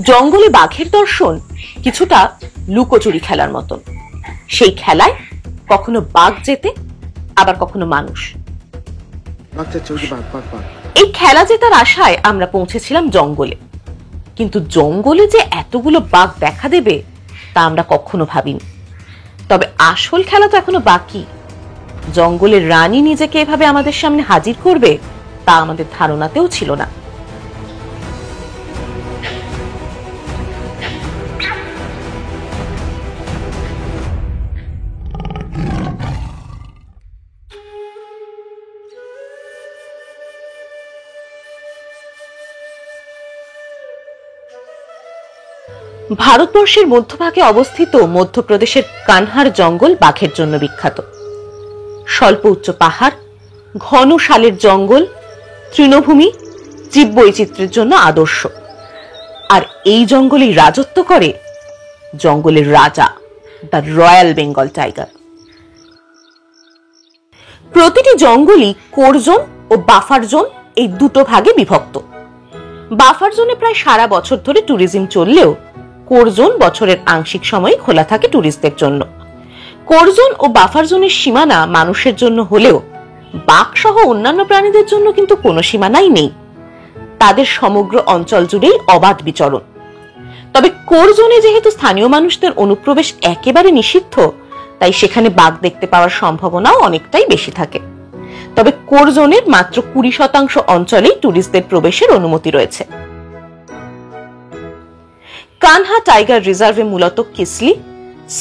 জঙ্গলে বাঘের দর্শন কিছুটা লুকোচুরি খেলার মতন। সেই খেলায় কখনো বাঘ জেতে, আবার কখনো মানুষ। এই খেলা জেতার আশায় আমরা পৌঁছেছিলাম জঙ্গলে, কিন্তু জঙ্গলে যে এতগুলো বাঘ দেখা দেবে তা আমরা কখনো ভাবিনি। তবে আসল খেলা তো এখনো বাকি। জঙ্গলের রানী নিজেকে এভাবে আমাদের সামনে হাজির করবে তা আমাদের ধারণাতেও ছিল না। ভারতবর্ষের মধ্যভাগে অবস্থিত মধ্যপ্রদেশের কানহার জঙ্গল বাঘের জন্য বিখ্যাত। স্বল্প উচ্চ পাহাড়, ঘন শালের জঙ্গল, তৃণভূমি জীববৈচিত্র্যের জন্য আদর্শ। আর এই জঙ্গলেই রাজত্ব করে জঙ্গলের রাজা, দ্য রয়্যাল বেঙ্গল টাইগার। প্রতিটি জঙ্গলই কোর জোন ও বাফার জোন এই দুটো ভাগে বিভক্ত। বাফার জোনে প্রায় সারা বছর ধরে ট্যুরিজম চললেও কোর জোন বছরের আংশিক সময় খোলা থাকে ট্যুরিস্টদের জন্য। কোর জোন ও বাফার জোনের সীমানা মানুষের জন্য হলেও বাঘ সহ অন্যান্য প্রাণীদের জন্য কিন্তু কোনো সীমানাই নেই। তাদের সমগ্র অঞ্চল জুড়েই অবাধ বিচরণ। তবে কোর জোনে যেহেতু স্থানীয় মানুষদের অনুপ্রবেশ একেবারে নিষিদ্ধ, তাই সেখানে বাঘ দেখতে পাওয়ার সম্ভাবনাও অনেকটাই বেশি থাকে। তবে কোর জোনের মাত্র 20% অঞ্চলেই ট্যুরিস্টদের প্রবেশের অনুমতি রয়েছে। কানহা টাইগার রিজার্ভে মূলত কিসলি,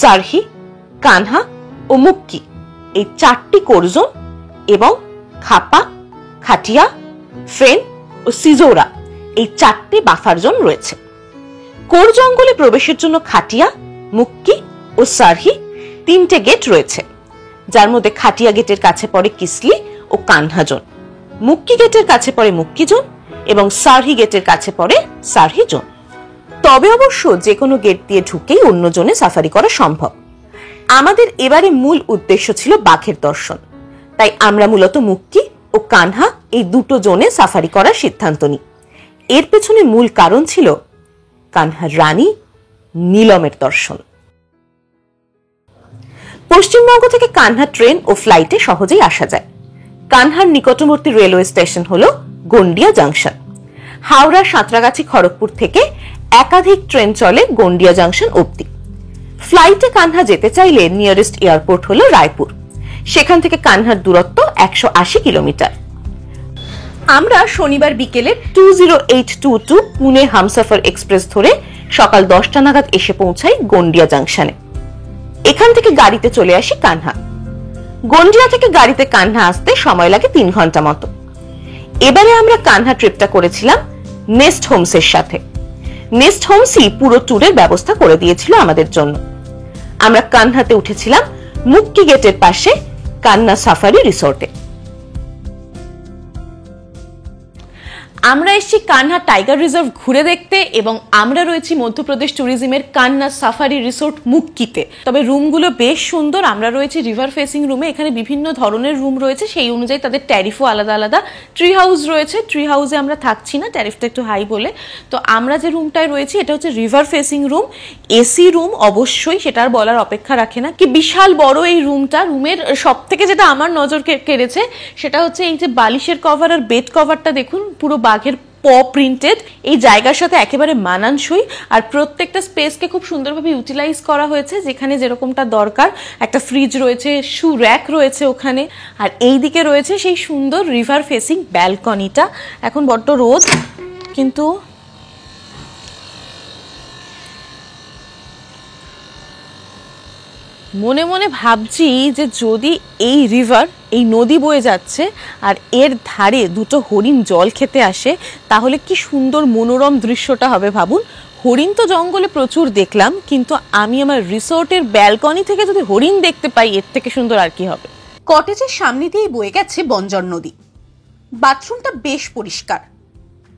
সারহি, কানহা ও মুক্কি এই 4টি কোর জোন এবং খাপা, খাটিয়া, ফেন ও সিজোরা এই 4টি বাফার জোন রয়েছে। কোর জঙ্গলে প্রবেশের জন্য খাটিয়া, মুক্কি ও সারহি 3টে গেট রয়েছে, যার মধ্যে খাটিয়া গেটের কাছে পড়ে কিসলি ও কানহা জোন, মুক্কি গেটের কাছে পড়ে মুক্কি জোন এবং সারহি গেটের কাছে পড়ে সারহি জোন। তবে অবশ্য যে কোনো গেট দিয়ে ঢুকেই অন্য জোনে সাফারি করা সম্ভব। আমাদের এবারে মূল উদ্দেশ্য ছিল বাঘের দর্শন, তাই আমরা মূলত মুক্কি ও কানহা এই দুটো জোনে সাফারি করার সিদ্ধান্ত নিই। এর পেছনে মূল কারণ ছিল কানহার রানী নীলমের দর্শন। পশ্চিমবঙ্গ থেকে কানহা ট্রেন ও ফ্লাইটে সহজেই আসা যায়। কানহার নিকটবর্তী রেলওয়ে স্টেশন হলো গন্ডিয়া জাংশন। হাওড়া, সাঁতরাগাছি, খড়গপুর থেকে একাধিক ট্রেন চলে গন্ডিয়া জাংশন অবধি। ফ্লাইটে কানহা যেতে চাইলে নিয়ারেস্ট এয়ারপোর্ট হলো রায়পুর। সেখান থেকে কানহার দূরত্ব 180 কিলোমিটার। আমরা শনিবার বিকেলে 20822 পুনে হামসফর এক্সপ্রেস ধরে সকাল 10টা নাগাদ এসে পৌঁছাই গন্ডিয়া জাংশনে। এখান থেকে গাড়িতে চলে আসি কানহা। গন্ডিয়া থেকে গাড়িতে কানহা আসতে সময় লাগে 3 ঘন্টা মতো। এবারে আমরা কানহা ট্রিপটা করেছিলাম নেস্ট হোমসের সাথে। নেস্ট হোমসই পুরো ট্যুরের ব্যবস্থা করে দিয়েছিল আমাদের জন্য। আমরা কানহাতে উঠেছিলাম মুক্কি গেটের পাশে কান্না সাফারি রিসোর্টে। আমরা এসেছি কানহা টাইগার রিজার্ভ ঘুরে দেখতে এবং আমরা রয়েছি মধ্যপ্রদেশ ট্যুরিজমের কান্না সাফারি রিসোর্ট মুক্কিতে। তবে রুমগুলো বেশ সুন্দর। আমরা রয়েছি রিভার ফেসিং রুমে। এখানে বিভিন্ন ধরনের রুম রয়েছে, সেই অনুযায়ী তাদের ট্যারিফও আলাদা আলাদা। ট্রি হাউস রয়েছে, ট্রি হাউসে আমরা থাকছি না, ট্যারিফটা একটু হাই বলে। তো আমরা যে রুমটায় রয়েছি এটা হচ্ছে river facing room, AC room অবশ্যই, সেটা আর বলার অপেক্ষা রাখে না। কি বিশাল বড় এই রুমটা। রুমের সব থেকে যেটা আমার নজর কেড়েছে সেটা হচ্ছে এই যে বালিশের কভার আর বেড কভারটা দেখুন, পুরো বাঘের প প্রিন্টেড। এই জায়গার সাথে একেবারে মানানসই। আর প্রত্যেকটা স্পেসকে খুব সুন্দরভাবে ইউটিলাইজ করা হয়েছে, যেখানে যেরকমটা দরকার। একটা ফ্রিজ রয়েছে, শু র্যাক রয়েছে ওখানে। আর এই দিকে রয়েছে সেই সুন্দর রিভার ফেসিং ব্যালকনিটা। এখন বড্ড রোদ, কিন্তু মনে মনে ভাবছি যে যদি এই রিভার, এই নদী বয়ে যাচ্ছে আর এর ধারে দুটো হরিণ জল খেতে আসে, তাহলে কি সুন্দর মনোরম দৃশ্যটা হবে ভাবুন। হরিণ তো জঙ্গলে প্রচুর দেখলাম, কিন্তু আমি আমার রিসোর্টের ব্যালকনি থেকে যদি হরিণ দেখতে পাই, এর থেকে সুন্দর আর কি হবে। কটেজের সামনে দিয়ে বয়ে গেছে বঞ্জর নদী। বাথরুমটা বেশ পরিষ্কার।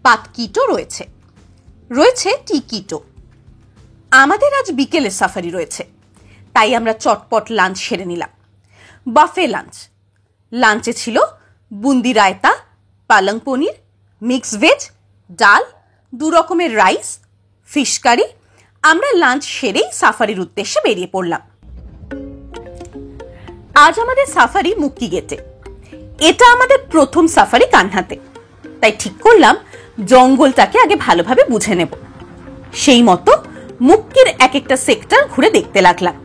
পাতকিটও রয়েছে, রয়েছে টিকিটও। আমাদের আজ বিকেলে সাফারি রয়েছে, তাই আমরা চটপট লাঞ্চ সেরে নিলাম। বাফে লাঞ্চ। লাঞ্চে ছিল বুন্দি রায়তা, পালং পনির, মিক্স ভেজ, ডাল, 2 রকমের রাইস, ফিশ কারি। আমরা লাঞ্চ সেরেই সাফারির উদ্দেশ্যে বেরিয়ে পড়লাম। আজ আমাদের সাফারি মুক্কি গেটে। এটা আমাদের প্রথম সাফারি কানহাতে, তাই ঠিক করলাম জঙ্গলটাকে আগে ভালোভাবে বুঝে নেব। সেই মতো মুক্কির এক একটা সেক্টর ঘুরে দেখতে লাগলাম।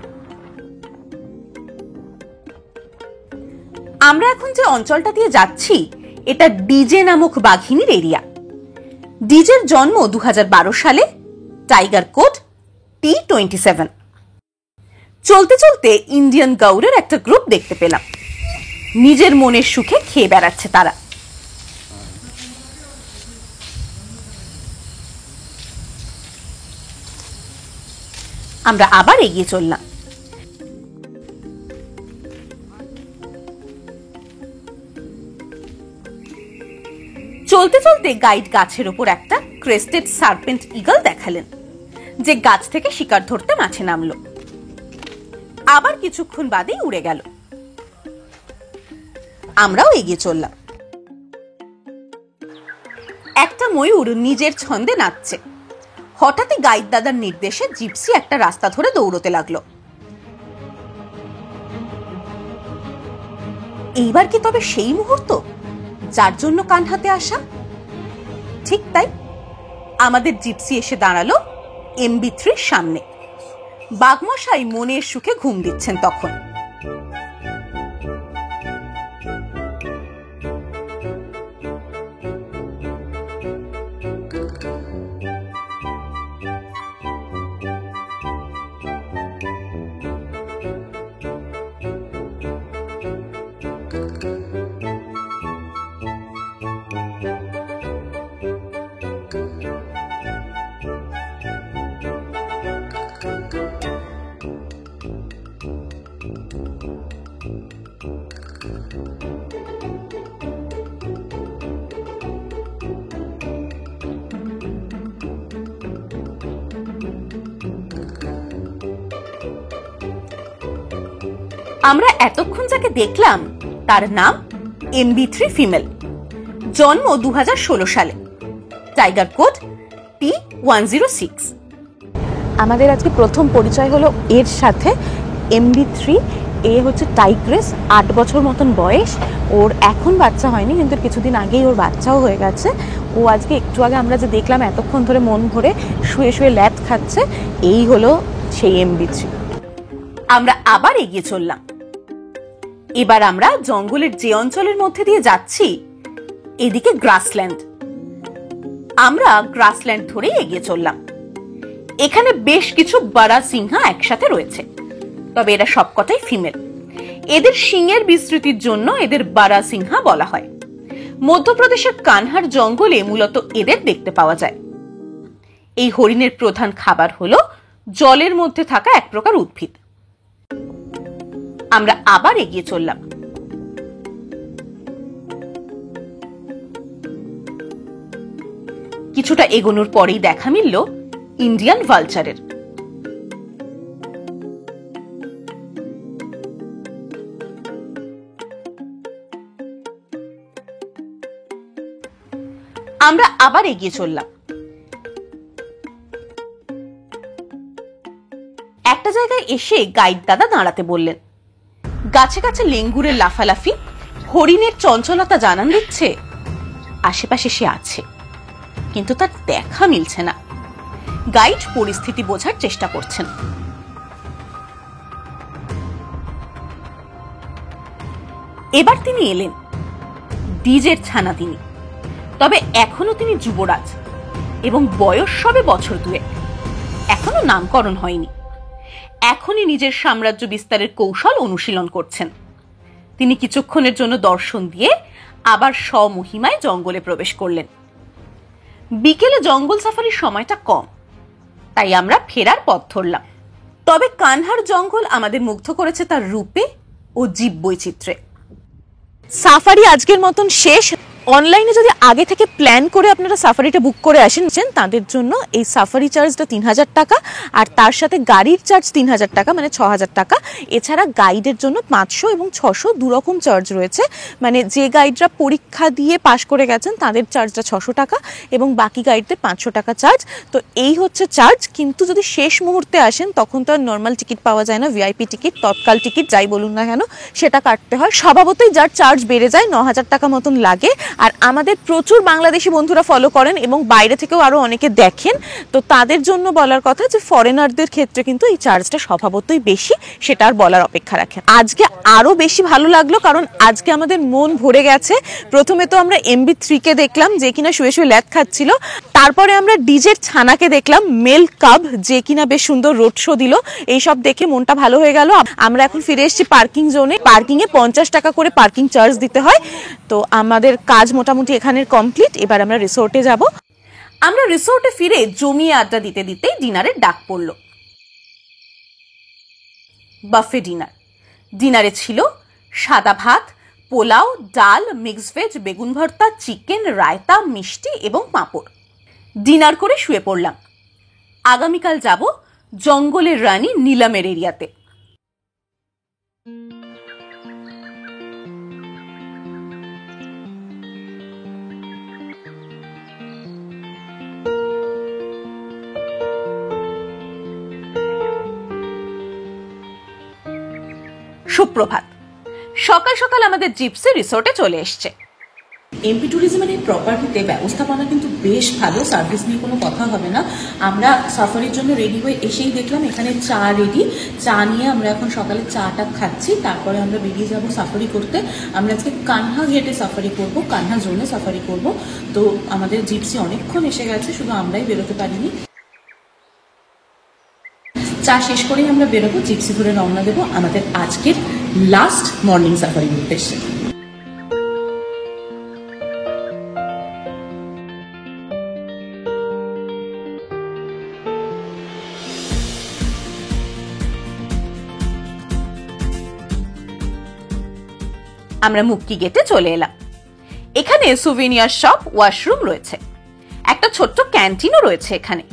আমরা এখন যে অঞ্চলটা দিয়ে যাচ্ছি এটা ডিজে নামক বাঘিনীর এরিয়া। ডিজের জন্ম 2012 সালে, টাইগার কোড T27। চলতে চলতে ইন্ডিয়ান গৌড়ের একটা গ্রুপ দেখতে পেলাম। নিজের মনের সুখে খেয়ে বেড়াচ্ছে তারা। আমরা আবার এগিয়ে চললাম। চলতে চলতে গাইড গাছের উপর একটা ক্রেস্টেড সার্পেন্ট ঈগল দেখালেন, যে গাছ থেকে শিকার ধরতে মাঠে নামলো। আবার কিছুক্ষণ বাদেই উড়ে গেল। আমরাও এগিয়ে চললাম। একটা ময়ূর নিজের ছন্দে নাচছে। হঠাৎই গাইড দাদার নির্দেশে জিপসি একটা রাস্তা ধরে দৌড়তে লাগলো। এইবার কি তবে সেই মুহূর্ত যার জন্য কানহাতে আসা? ঠিক তাই, আমাদের জিপসি এসে দাঁড়ালো MB3 সামনে। বাঘমশাই মনের সুখে ঘুম দিচ্ছেন তখন। আমরা এতক্ষণ যাকে দেখলাম তার নাম MB3 ফিমেল, জন্ম 2016 সালে, টাইগার কোড T106। আমাদের আজকে প্রথম পরিচয় হলো এর সাথে। MB3 এ হচ্ছে টাইগ্রেস, 8 বছর মতন বয়স ওর। এখন বাচ্চা হয়নি, কিন্তু কিছুদিন আগেই ওর বাচ্চাও হয়ে গেছে। ও আজকে একটু আগে আমরা যে দেখলাম এতক্ষণ ধরে মন ভরে শুয়ে শুয়ে ল্যাদ খাচ্ছে, এই হলো সেই MB3। আমরা আবার এগিয়ে চললাম। এবার আমরা জঙ্গলের যে অঞ্চলের মধ্যে দিয়ে যাচ্ছি এদিকে গ্রাসল্যান্ড। আমরা গ্রাসল্যান্ড ধরে এগিয়ে চললাম। এখানে বেশ কিছু বারা সিংহা একসাথে রয়েছে, তবে এরা সবকটাই ফিমেল। এদের শিংয়ের বিস্তৃতির জন্য এদের বারা সিংহা বলা হয়। মধ্যপ্রদেশের কানহার জঙ্গলে মূলত এদের দেখতে পাওয়া যায়। এই হরিণের প্রধান খাবার হলো জলের মধ্যে থাকা এক প্রকার উদ্ভিদ। আমরা আবার এগিয়ে চললাম। কিছুটা এগোনোর পরেই দেখা মিলল ইন্ডিয়ান ভালচারের। আমরা আবার এগিয়ে চললাম। একটা জায়গায় এসে গাইড দাদা দাঁড়াতে বললেন। গাছে গাছে লেঙ্গুরের লাফালাফি হরিণের চঞ্চলতা জানান দিচ্ছে আশেপাশে সে আছে, কিন্তু তার দেখা মিলছে না। গাইড পরিস্থিতি বোঝার চেষ্টা করছেন। এবার তিনি এলেন। ডিজের ছানা তিনি, তবে এখনো তিনি যুবরাজ এবং বয়স সবে বছর 2। এখনো নামকরণ হয়নি। এখনই নিজের সাম্রাজ্য বিস্তারের কৌশল অনুশীলন করছেন। তিনি কিছুক্ষণের জন্য দর্শন দিয়ে আবার স্বমহিমায় জঙ্গলে প্রবেশ করলেন। বিকেলে জঙ্গল সাফারির সময়টা কম, তাই আমরা ফেরার পথ ধরলাম। তবে কানহার জঙ্গল আমাদের মুগ্ধ করেছে তার রূপে ও জীব বৈচিত্র্যে। সাফারি আজকের মতন শেষ। অনলাইনে যদি আগে থেকে প্ল্যান করে আপনারা সাফারিটা বুক করে আসেন তাদের জন্য এই সাফারি চার্জটা 3,000 টাকা, আর তার সাথে গাড়ির চার্জ 3,000 টাকা, মানে 6,000 টাকা। এছাড়া গাইডের জন্য 500 এবং 600 দুরকম চার্জ রয়েছে। মানে যে গাইডরা পরীক্ষা দিয়ে পাশ করে গেছেন তাদের চার্জটা 600 টাকা এবং বাকি গাইডদের 500 টাকা চার্জ। তো এই হচ্ছে চার্জ। কিন্তু যদি শেষ মুহূর্তে আসেন তখন তো আর নর্মাল টিকিট পাওয়া যায় না, ভিআইপি টিকিট, তৎকাল টিকিট যাই বলুন না কেন সেটা কাটতে হয়। স্বভাবতই যার চার্জ বেড়ে যায় 9,000 টাকা মতন লাগে। আর আমাদের প্রচুর বাংলাদেশি বন্ধুরা ফলো করেন এবং বাইরে থেকেও আরও অনেকে দেখেন, তো তাদের জন্য বলার কথা যে ফরেনারদের ক্ষেত্রে কিন্তু এই চার্জটা স্বভাবতই বেশি, সেটা আর বলার অপেক্ষা রাখেন। আজকে আরও বেশি ভালো লাগলো কারণ আজকে আমাদের মন ভরে গেছে। প্রথমে তো আমরা MB3-কে দেখলাম যে কিনা শুয়ে শুয়ে ল্যাদ খাচ্ছিল, তারপরে আমরা ডিজের ছানাকে দেখলাম, মেল কাব যে কিনা বেশ সুন্দর রোড শো দিল। এইসব দেখে মনটা ভালো হয়ে গেল। আমরা এখন ফিরে এসেছি পার্কিং জোনে। পার্কিংয়ে 50 টাকা করে পার্কিং চার্জ দিতে হয়। তো আমাদের কাজ মোটামুটি এখানের কমপ্লিট। এবার আমরা রিসোর্টে যাব। আমরা রিসোর্টে ফিরে জমিয়ে আড্ডা দিতে দিতেই ডিনারের ডাক পড়ল। বাফে ডিনার। ডিনারে ছিল সাদা ভাত, পোলাও, ডাল, মিক্সড ভেজ, বেগুন ভর্তা, চিকেন, রায়তা, মিষ্টি এবং পাঁপড়। ডিনার করে শুয়ে পড়লাম। আগামীকাল যাব জঙ্গলের রানী নিলামের এরিয়াতে। সুপ্রভাত। সকাল সকাল আমাদের জিপসি রিসোর্টে চলে এসছে। এমপি ট্যুরিজমের এই প্রপার্টিতে ব্যবস্থাপনা কিন্তু বেশ ভালো, সার্ভিস নিয়ে কোনো কথা হবে না। আমরা সাফারির জন্য রেডি হয়ে এসেই দেখলাম এখানে চা রেডি। চা নিয়ে আমরা এখন সকালে চাটা খাচ্ছি, তারপরে আমরা বেরিয়ে যাব সাফারি করতে। আমরা আজকে কানহা ঘেটে সাফারি করব, কানহা জোনে সাফারি করব। তো আমাদের জিপসি অনেকক্ষণ এসে গেছে, শুধু আমরাই বেরোতে পারিনি। চা শেষ করেই আমরা বেরোবো, জিপসি ধরে রওনা দেবো আমাদের আজকের লাস্ট মর্নিং সাফারির উদ্দেশ্যে। আমরা মুক্কি গেটে চলে এলাম। এখানে সুভেনিয়ার শপ, ওয়াশরুম রয়েছে, একটা ছোট্ট ক্যান্টিনও রয়েছে এখানে।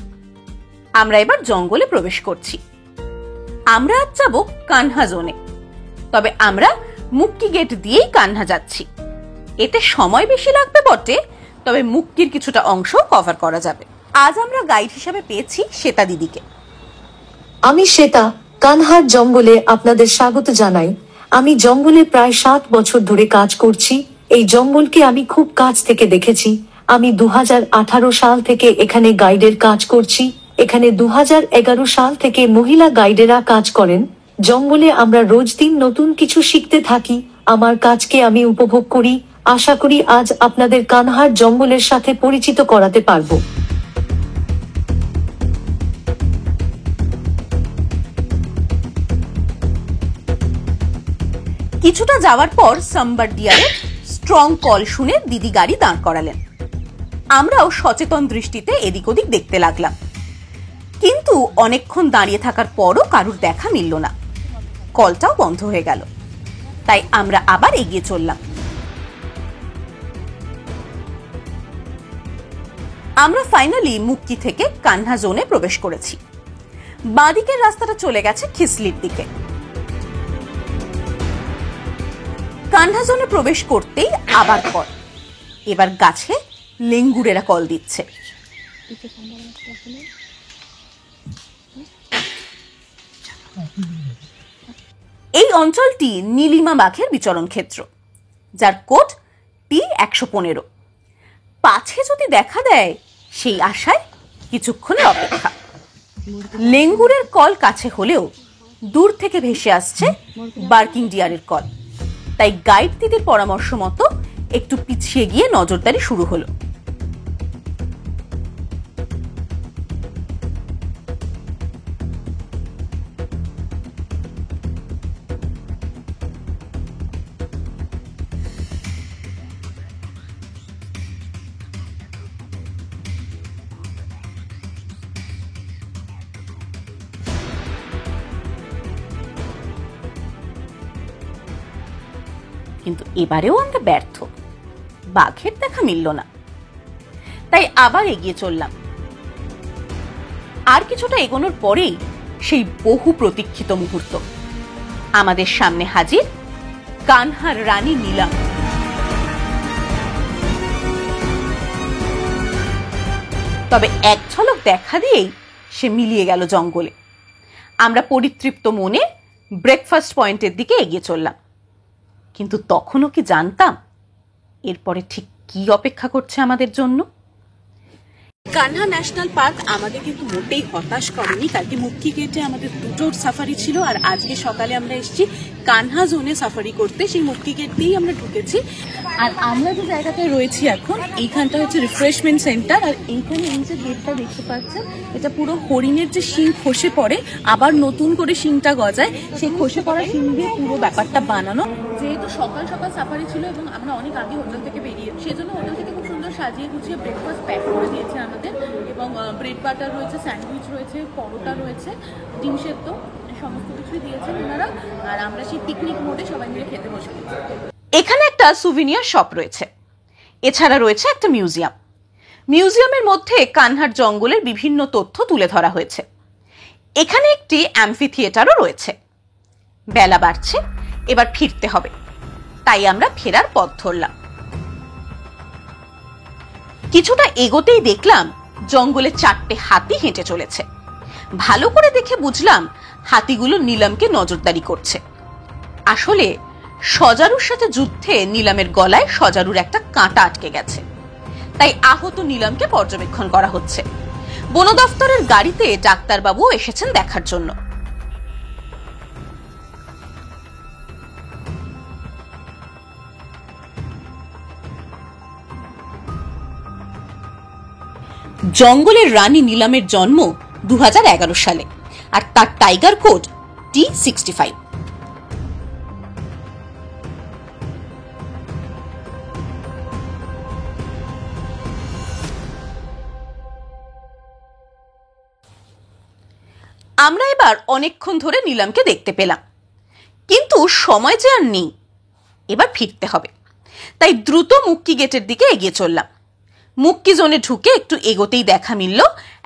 আমরা এবার জঙ্গলে প্রবেশ করছি। আমরা আজ যাব কানহা জোনে, তবে আমরা মুক্কি গেট দিয়েই কানহা যাচ্ছি। এতে সময় বেশি লাগবে বটে, তবে মুক্কির কিছুটা অংশ কভার করা যাবে। আজ আমরা গাইড হিসাবে পেয়েছি শ্বেতা দিদিকে। আমি শ্বেতা, কানহার জঙ্গলে আপনাদের স্বাগত জানাই। আমি জঙ্গলে প্রায় 7 বছর ধরে কাজ করছি। এই জঙ্গলকে আমি খুব কাছ থেকে দেখেছি। আমি 2018 সাল থেকে এখানে গাইডের কাজ করছি। এখানে 2011 সাল থেকে মহিলা গাইডেরা কাজ করেন। জঙ্গলে আমরা রোজ দিন নতুন কিছু শিখতে থাকি। আমার কাজকে আমি উপভোগ করি। আশা করি আজ আপনাদের কানহার জঙ্গলের সাথে পরিচিত করাতে পারবো। কিছুটা যাওয়ার পর সাম্বার ডিয়ারের স্ট্রং কল শুনে দিদি গাড়ি দাঁড় করালেন। আমরাও সচেতন দৃষ্টিতে এদিক ওদিক দেখতে লাগলাম, কিন্তু অনেকক্ষণ দাঁড়িয়ে থাকার পরও কারুর দেখা মিলল না। কলটাও বন্ধ হয়ে গেল। তাই আমরা আবার এগিয়ে চললাম। আমরা ফাইনালি মুক্কি থেকে কানহা জোনে প্রবেশ করেছি। বাঁদিকের রাস্তাটা চলে গেছে খিসলির দিকে। কানহা জোনে প্রবেশ করতেই আবার কল। এবার গাছে লেঙ্গুরেরা কল দিচ্ছে। এই অঞ্চলটি নীলিমা বাঘের বিচরণ ক্ষেত্র, যার কোড T115। পাছে যদি দেখা দেয় সেই আশায় কিছুক্ষণের অপেক্ষা। লেঙ্গুরের কল কাছে হলেও দূর থেকে ভেসে আসছে বার্কিং ডিয়ারের কল। তাই গাইড দিদির পরামর্শ মতো একটু পিছিয়ে গিয়ে নজরদারি শুরু হলো। কিন্তু এবারেও আমরা ব্যর্থ। বাঘের দেখা মিলল না। তাই আবার এগিয়ে চললাম। আর কিছুটা এগোনোর পরেই সেই বহু প্রতীক্ষিত মুহূর্ত। আমাদের সামনে হাজির কানহার রানী নীলাম। তবে এক ঝলক দেখা দিয়েই সে মিলিয়ে গেল জঙ্গলে। আমরা পরিতৃপ্ত মনে ব্রেকফাস্ট পয়েন্টের দিকে এগিয়ে চললাম। কিন্তু তখনও কি জানতাম এরপরে ঠিক কি অপেক্ষা করছে আমাদের জন্য? কানহা ন্যাশনাল পার্ক আমাদের কিন্তু মোটেই হতাশ করেনি। কালকে মুক্কি গেটে আমাদের দুটো সাফারি ছিল, আর আজকে সকালে আমরা এসেছি কানহা জোনে সাফারি করতে। সেই মুক্কি গেট দিয়েই আমরা ঢুকেছি। আর আমরা যে জায়গাটায় রয়েছি এখন, এইখানটা হচ্ছে রিফ্রেশমেন্ট সেন্টার। আর এইখানে এই যে গেটটা দেখতে পাচ্ছেন, এটা পুরো হরিণের যে শিং খসে পড়ে আবার নতুন করে শিংটা গজায়, সেই খসে পড়া শিং দিয়ে পুরো ব্যাপারটা বানানো। যেহেতু সকাল সকাল সাফারি ছিল এবং আমরা অনেক আগে হোটেল থেকে বেরিয়ে, সেজন্য হোটেল থেকে খুব সুন্দর সাজিয়ে গুছিয়ে ব্রেকফাস্ট প্যাক করে দিয়েছে আমাদের। এবং ব্রেড বাটার রয়েছে, স্যান্ডউইচ রয়েছে, পরোটা রয়েছে, ডিম সেদ্ধ, সমস্ত কিছুই দিয়েছেন ওনারা। আর আমরা সেই পিকনিক মোডে সবাই মিলে খেতে বসে গেছি। এখানে একটা সুভিনিয়ার শপ রয়েছে। এছাড়া রয়েছে একটা মিউজিয়াম। মিউজিয়ামের মধ্যে কানহার জঙ্গলের বিভিন্ন তথ্য তুলে ধরা হয়েছে। এখানে একটি অ্যাম্ফি থিয়েটারও রয়েছে। বেলা বাড়ছে, এবার ফিরতে হবে, তাই আমরা ফেরার পথ ধরলাম। কিছুটা এগোতেই দেখলাম জঙ্গলে 4টে হাতি হেঁটে চলেছে। ভালো করে দেখে বুঝলাম হাতিগুলো নীলামকে নজরদারি করছে। আসলে সজারুর সাথে যুদ্ধে নীলামের গলায় সজারুর একটা কাঁটা আটকে গেছে, তাই আহত নীলামকে পর্যবেক্ষণ করা হচ্ছে। বন দফতরের গাড়িতে ডাক্তারবাবু এসেছেন দেখার জন্য। জঙ্গলের রানী নীলামের জন্ম 2011 সালে, আর তার টাইগার কোড T65। আমরা এবার অনেকক্ষণ ধরে নীলামকে দেখতে পেলাম, কিন্তু সময় যে আর নেই, এবার ফিরতে হবে। তাই দ্রুত মুক্কি গেটের দিকে এগিয়ে চললাম। মুক্কি জোনে ঢুকে একটু এগোতেই দেখা মিলল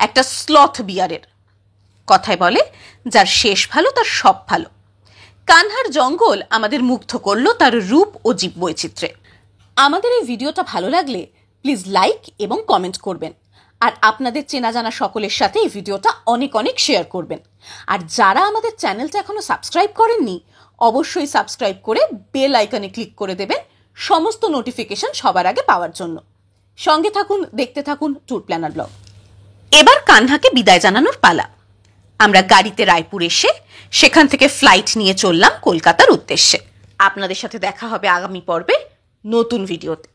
একটা স্লথ বিয়ারের। কথায় বলে, যার শেষ ভালো তার সব ভালো। কানহার জঙ্গল আমাদের মুগ্ধ করলো তার রূপ ও জীব বৈচিত্র্যে। আমাদের এই ভিডিওটা ভালো লাগলে প্লিজ লাইক এবং কমেন্ট করবেন। আর আপনাদের চেনা জানা সকলের সাথে এই ভিডিওটা অনেক অনেক শেয়ার করবেন। আর যারা আমাদের চ্যানেলটা এখনো সাবস্ক্রাইব করেননি, অবশ্যই সাবস্ক্রাইব করে বেল আইকনে ক্লিক করে দেবেন সমস্ত নোটিফিকেশন সবার আগে পাওয়ার জন্য। সঙ্গে থাকুন, দেখতে থাকুন ট্যুর প্ল্যানার ব্লগ। এবার কানহাকে বিদায় জানানোর পালা। আমরা গাড়িতে রায়পুর এসে সেখান থেকে ফ্লাইট নিয়ে চললাম কলকাতার উদ্দেশ্যে। আপনাদের সাথে দেখা হবে আগামী পর্বে নতুন ভিডিওতে।